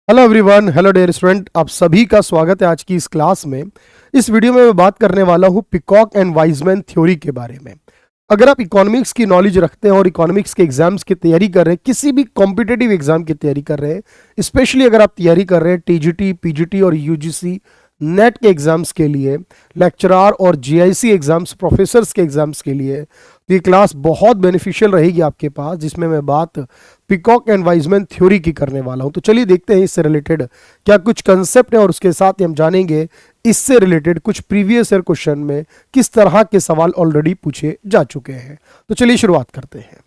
Hello everyone, hello dear student, आप सभी का स्वागत है आज की इस क्लास में। इस वीडियो में मैं बात करने वाला हूँ पिकॉक एंड वाइजमैन थ्योरी के बारे में। अगर आप इकोनॉमिक्स की नॉलेज रखते हैं और इकोनॉमिक्स के एग्जाम्स की तैयारी कर रहे हैं, किसी भी कॉम्पिटेटिव एग्जाम की तैयारी कर रहे हैं, स्पेशली अगर आप तैयारी कर रहे हैं टीजीटी, पीजीटी और यूजीसी नेट के एग्जाम्स के लिए, लेक्चरार और जीआईसी एग्जाम्स, प्रोफेसर्स के एग्जाम्स के लिए, तो ये क्लास बहुत बेनिफिशियल रहेगी आपके पास, जिसमें मैं बात पिकॉक एंड वाइजमैन थ्योरी की करने वाला हूं। तो चलिए देखते हैं इससे रिलेटेड क्या कुछ कंसेप्ट है और उसके साथ ही हम जानेंगे इससे रिलेटेड कुछ प्रीवियस ईयर क्वेश्चन में किस तरह के सवाल ऑलरेडी पूछे जा चुके हैं। तो चलिए शुरुआत करते हैं।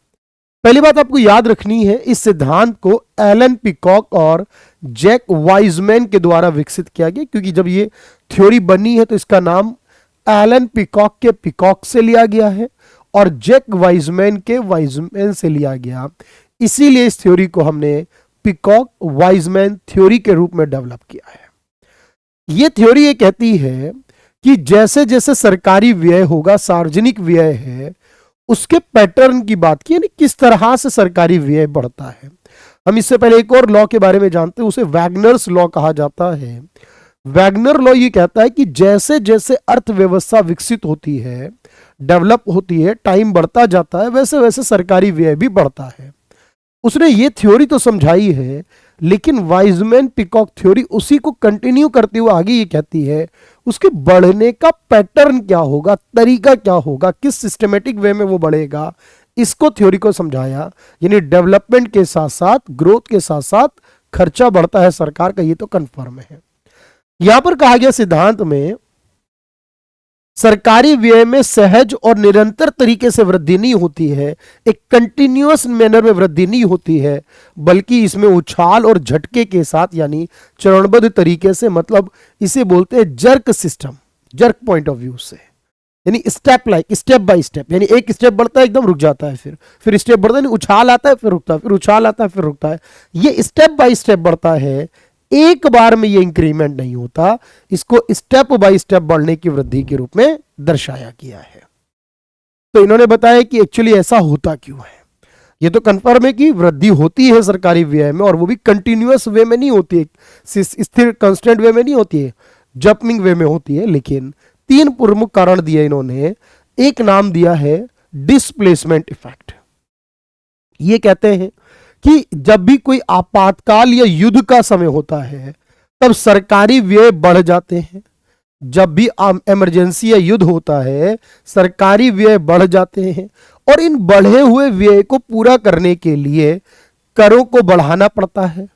पहली बात आपको याद रखनी है, इस सिद्धांत को एलन पिकॉक और जैक वाइजमैन के द्वारा विकसित किया गया, क्योंकि जब ये थ्योरी बनी है तो इसका नाम एलन पिकॉक के पिकॉक से लिया गया है और जैक वाइजमैन के वाइजमैन से लिया गया। इसीलिए इस थ्योरी को हमने पिकॉक वाइजमैन थ्योरी के रूप में डेवलप किया है। यह थ्योरी ये कहती है कि जैसे जैसे सरकारी व्यय होगा, सार्वजनिक व्यय है, उसके पैटर्न की बात की, यानी किस तरह से सरकारी व्यय बढ़ता है। हम इससे पहले एक और लॉ के बारे में जानते हैं, उसे वैगनर्स लॉ कहा जाता है। वैगनर लॉ ये कहता है कि जैसे जैसे अर्थव्यवस्था विकसित होती है, डेवलप होती है, टाइम बढ़ता जाता है, वैसे वैसे सरकारी व्यय भी बढ़ता है। उसने ये थ्योरी तो समझाई है, लेकिन वाइजमैन पिकॉक थ्योरी उसी को कंटिन्यू करते हुए आगे ये कहती है उसके बढ़ने का पैटर्न क्या होगा, तरीका क्या होगा, किस सिस्टमेटिक वे में वो बढ़ेगा, इसको थ्योरी को समझाया। यानी डेवलपमेंट के साथ साथ, ग्रोथ के साथ साथ खर्चा बढ़ता है सरकार का, ये तो कंफर्म है। यहां पर कहा गया सिद्धांत में सरकारी व्यय में सहज और निरंतर तरीके से वृद्धि नहीं होती है, एक कंटिन्यूअस मैनर में वृद्धि नहीं होती है, बल्कि इसमें उछाल और झटके के साथ, यानी चरणबद्ध तरीके से, मतलब इसे बोलते हैं jerk system, jerk point of view से, यानी step like, step by step, यानी एक स्टेप बढ़ता है एकदम रुक जाता है, फिर स्टेप बढ़ता है, उछाल आता है फिर रुकता है, फिर उछाल आता है फिर रुकता है। ये स्टेप बाय स्टेप बढ़ता है, एक बार में ये इंक्रीमेंट नहीं होता। इसको स्टेप बाय स्टेप बढ़ने की वृद्धि के रूप में दर्शाया गया है। तो इन्होंने बताया कि एक्चुअली ऐसा होता क्यों है। ये तो कंफर्म है कि वृद्धि होती है सरकारी व्यय में, और वो भी कंटिन्यूअस वे में नहीं होती है, स्थिर कांस्टेंट वे में नहीं होती है, जंपिंग वे में होती है। लेकिन तीन प्रमुख कारण दिए इन्होंने। एक नाम दिया है डिस्प्लेसमेंट इफेक्ट। ये कहते हैं कि जब भी कोई आपातकाल या युद्ध का समय होता है, तब सरकारी व्यय बढ़ जाते हैं। जब भी इमरजेंसी या युद्ध होता है, सरकारी व्यय बढ़ जाते हैं, और इन बढ़े हुए व्यय को पूरा करने के लिए करों को बढ़ाना पड़ता है,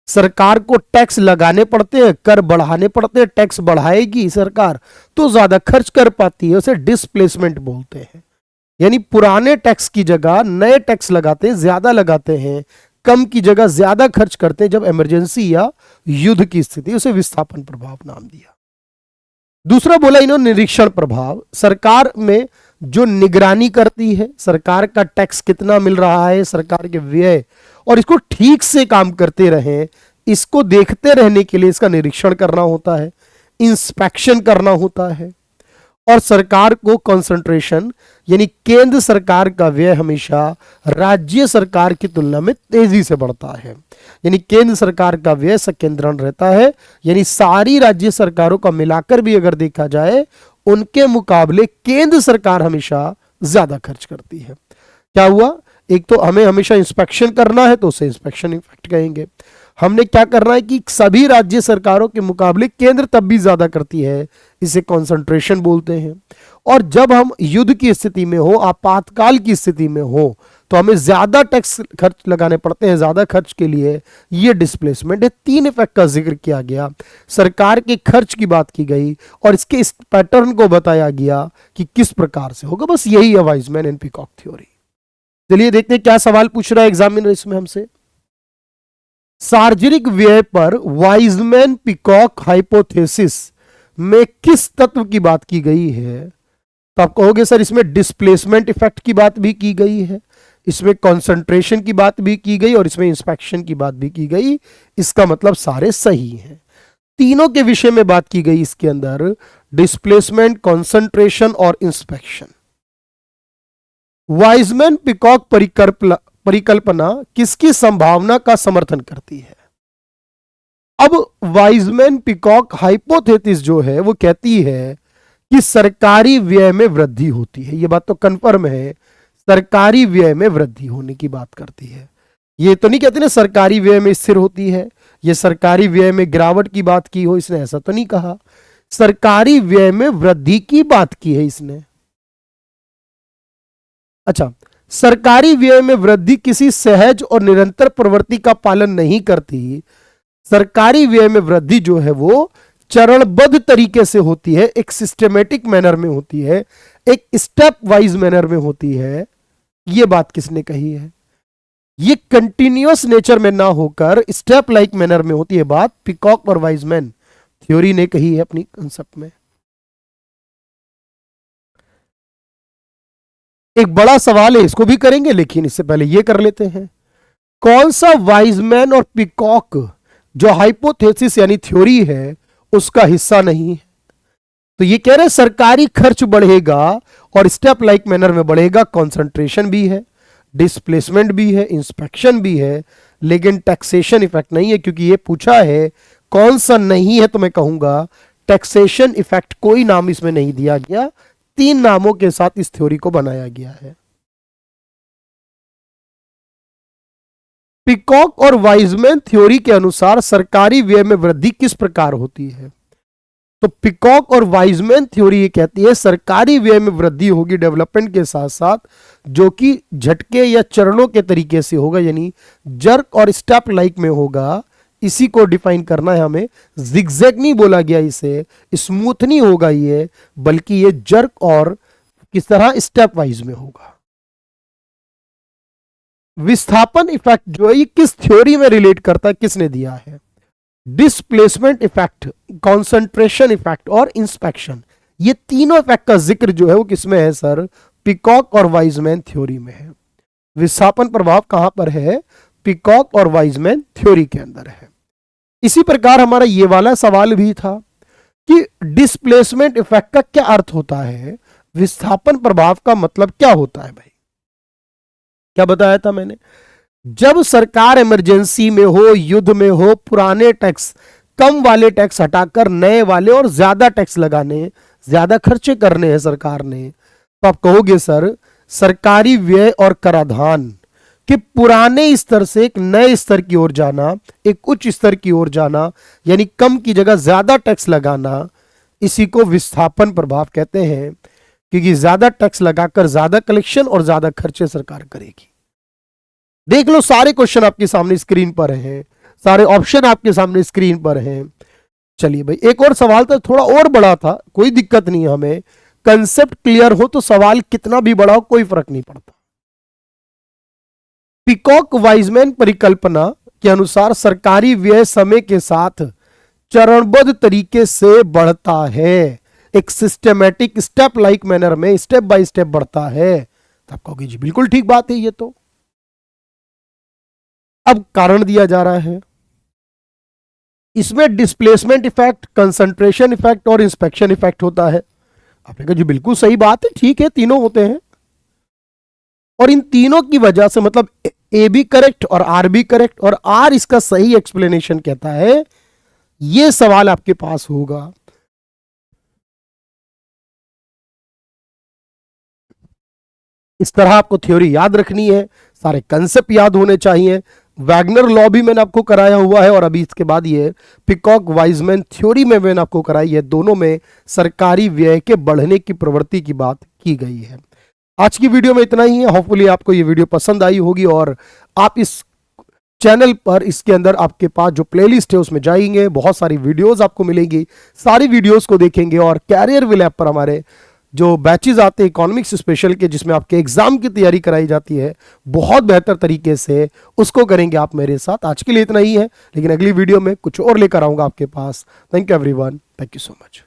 सरकार को टैक्स लगाने पड़ते हैं, कर बढ़ाने पड़ते हैं। टैक्स बढ़ाएगी सरकार तो ज्यादा खर्च कर पाती है, उसे डिस्प्लेसमेंट बोलते हैं। यानी पुराने टैक्स की जगह नए टैक्स लगाते हैं, ज्यादा लगाते हैं, कम की जगह ज्यादा खर्च करते हैं जब इमरजेंसी या युद्ध की स्थिति, उसे विस्थापन प्रभाव नाम दिया। दूसरा बोला इन्होंने निरीक्षण प्रभाव। सरकार में जो निगरानी करती है, सरकार का टैक्स कितना मिल रहा है, सरकार के व्यय, और इसको ठीक से काम करते रहें, इसको देखते रहने के लिए इसका निरीक्षण करना होता है, इंस्पेक्शन करना होता है। और सरकार को कंसंट्रेशन, यानी केंद्र सरकार का व्यय हमेशा राज्य सरकार की तुलना में तेजी से बढ़ता है। यानी केंद्र सरकार का व्यय संकेंद्रण रहता है, यानी सारी राज्य सरकारों का मिलाकर भी अगर देखा जाए, उनके मुकाबले केंद्र सरकार हमेशा ज्यादा खर्च करती है। क्या हुआ, एक तो हमें हमेशा इंस्पेक्शन करना है, तो उसे इंस्पेक्शन इफेक्ट कहेंगे। हमने क्या करना है कि सभी राज्य सरकारों के मुकाबले केंद्र तब भी ज्यादा करती है, इसे कंसंट्रेशन बोलते हैं। और जब हम युद्ध की स्थिति में हो, आपातकाल की स्थिति में हो, तो हमें ज्यादा टैक्स खर्च लगाने पड़ते हैं, ज्यादा खर्च के लिए ये डिस्प्लेसमेंट है। तीन इफेक्ट का जिक्र किया गया, सरकार के खर्च की बात की गई, और इसके इस पैटर्न को बताया गया कि किस प्रकार से होगा। बस यही है वाइजमैन एंड पिकॉक थ्योरी। चलिए देखते हैं क्या सवाल पूछ रहा है एग्जामिनर इसमें हमसे। सार्वजनिक व्यय पर वाइजमैन पिकॉक हाइपोथेसिस में किस तत्व की बात की गई है? तो आप कहोगे सर इसमें डिस्प्लेसमेंट इफेक्ट की बात भी की गई है, इसमें कंसंट्रेशन की बात भी की गई, और इसमें इंस्पेक्शन की बात भी की गई। इसका मतलब सारे सही हैं, तीनों के विषय में बात की गई इसके अंदर, डिस्प्लेसमेंट, कंसंट्रेशन और इंस्पेक्शन। वाइजमैन पिकॉक परिकल्पना किसकी संभावना का समर्थन करती है? अब वाइजमैन पिकॉक हाइपोथेसिस जो है वो कहती है कि सरकारी व्यय में वृद्धि होती है। ये बात तो कंफर्म है, सरकारी व्यय में वृद्धि होने की बात करती है। ये तो नहीं कहते ना सरकारी व्यय में स्थिर होती है, ये सरकारी व्यय में गिरावट की बात की हो, इसने ऐसा तो नहीं कहा। सरकारी व्यय में वृद्धि की बात की है इसने। अच्छा, सरकारी व्यय में वृद्धि किसी सहज और निरंतर प्रवृत्ति का पालन नहीं करती। सरकारी व्यय में वृद्धि जो है वो चरणबद्ध तरीके से होती है, एक सिस्टमेटिक मैनर में होती है, एक स्टेप वाइज मैनर में होती है। यह बात किसने कही है? ये कंटिन्यूअस नेचर में ना होकर स्टेप लाइक मैनर में होती है। बात पिकॉक और वाइजमैन थ्योरी ने कही है अपनी कंसेप्ट में। एक बड़ा सवाल है, इसको भी करेंगे, लेकिन इससे पहले ये कर लेते हैं। कौन सा वाइजमैन और पिकॉक जो हाइपोथेसिस यानी थ्योरी है उसका हिस्सा नहीं है? तो ये कह रहे हैं सरकारी खर्च बढ़ेगा और स्टेप लाइक मैनर में बढ़ेगा, कंसंट्रेशन भी है, डिस्प्लेसमेंट भी है, इंस्पेक्शन भी है, लेकिन टैक्सेशन इफेक्ट नहीं है। क्योंकि ये पूछा है कौन सा नहीं है, तो मैं कहूंगा टैक्सेशन इफेक्ट कोई नाम इसमें नहीं दिया गया, 3 नामों के साथ इस थ्योरी को बनाया गया है। पिकॉक और वाइजमैन थ्योरी के अनुसार सरकारी व्यय में वृद्धि किस प्रकार होती है? तो पिकॉक और वाइजमैन थ्योरी ये कहती है सरकारी व्यय में वृद्धि होगी डेवलपमेंट के साथ साथ, जो कि झटके या चरणों के तरीके से होगा, यानी जर्क और स्टेप लाइक में होगा। इसी को डिफाइन करना है हमें। जिगजैग नहीं बोला गया इसे, स्मूथ नहीं होगा ये, बल्कि ये जर्क और किस तरह स्टेप वाइज में होगा। विस्थापन इफेक्ट जो है ये किस थ्योरी में रिलेट करता है, किसने दिया है? डिस्प्लेसमेंट इफेक्ट, कॉन्सेंट्रेशन इफेक्ट और इंस्पेक्शन, ये तीनों इफेक्ट का जिक्र जो है वो किसमें है सर? पिकॉक और वाइजमैन थ्योरी में है। विस्थापन प्रभाव कहां पर है? पिकॉक और वाइजमैन थ्योरी के अंदर है। इसी प्रकार हमारा ये वाला सवाल भी था कि डिस्प्लेसमेंट इफेक्ट का क्या अर्थ होता है, विस्थापन प्रभाव का मतलब क्या होता है? भाई क्या बताया था मैंने? जब सरकार इमरजेंसी में हो, युद्ध में हो, पुराने टैक्स, कम वाले टैक्स हटाकर नए वाले और ज्यादा टैक्स लगाने, ज्यादा खर्चे करने हैं सरकार ने, तो आप कहोगे सर सरकारी व्यय और कराधान के पुराने स्तर से एक नए स्तर की ओर जाना, एक उच्च स्तर की ओर जाना, यानी कम की जगह ज्यादा टैक्स लगाना, इसी को विस्थापन प्रभाव कहते हैं। क्योंकि ज्यादा टैक्स लगाकर ज्यादा कलेक्शन और ज्यादा खर्चे सरकार करेगी। देख लो सारे क्वेश्चन आपके सामने स्क्रीन पर हैं, सारे ऑप्शन आपके सामने स्क्रीन पर हैं। चलिए भाई, एक और सवाल था, थोड़ा और बड़ा था, कोई दिक्कत नहीं है, हमें कंसेप्ट क्लियर हो तो सवाल कितना भी बड़ा हो कोई फर्क नहीं पड़ता। पिकॉक वाइजमैन परिकल्पना के अनुसार सरकारी व्यय समय के साथ चरणबद्ध तरीके से बढ़ता है, एक सिस्टमैटिक स्टेप लाइक मैनर में स्टेप बाय स्टेप बढ़ता है। तो आप कहोगे जी बिल्कुल ठीक बात है ये तो। अब कारण दिया जा रहा है इसमें डिस्प्लेसमेंट इफेक्ट, कंसंट्रेशन इफेक्ट और इंस्पेक्शन इफेक्ट होता है। आपने कहा जी बिल्कुल सही बात है, ठीक है, तीनों होते हैं। और इन तीनों की वजह से मतलब ए भी करेक्ट और आर भी करेक्ट, और आर इसका सही एक्सप्लेनेशन कहता है। यह सवाल आपके पास होगा। इस तरह आपको थ्योरी याद रखनी है, सारे कंसेप्ट याद होने चाहिए। वैगनर लॉ भी मैंने आपको कराया हुआ है, और अभी इसके बाद ये पिकॉक वाइजमैन थ्योरी में मैंने आपको कराई है। दोनों में सरकारी व्यय के बढ़ने की प्रवृत्ति की बात की गई है। आज की वीडियो में इतना ही है। होपफुली आपको ये वीडियो पसंद आई होगी, और आप इस चैनल पर इसके अंदर आपके पास जो प्लेलिस्ट है उसमें जाएंगे, बहुत सारी वीडियोस आपको मिलेंगी, सारी वीडियोस को देखेंगे। और कैरियर विल ऐप पर हमारे जो बैचेस आते हैं इकोनॉमिक्स स्पेशल के, जिसमें आपके एग्जाम की तैयारी कराई जाती है बहुत बेहतर तरीके से, उसको करेंगे आप मेरे साथ। आज के लिए इतना ही है, लेकिन अगली वीडियो में कुछ और लेकर आऊंगा आपके पास। Thank you everyone, thank you so much.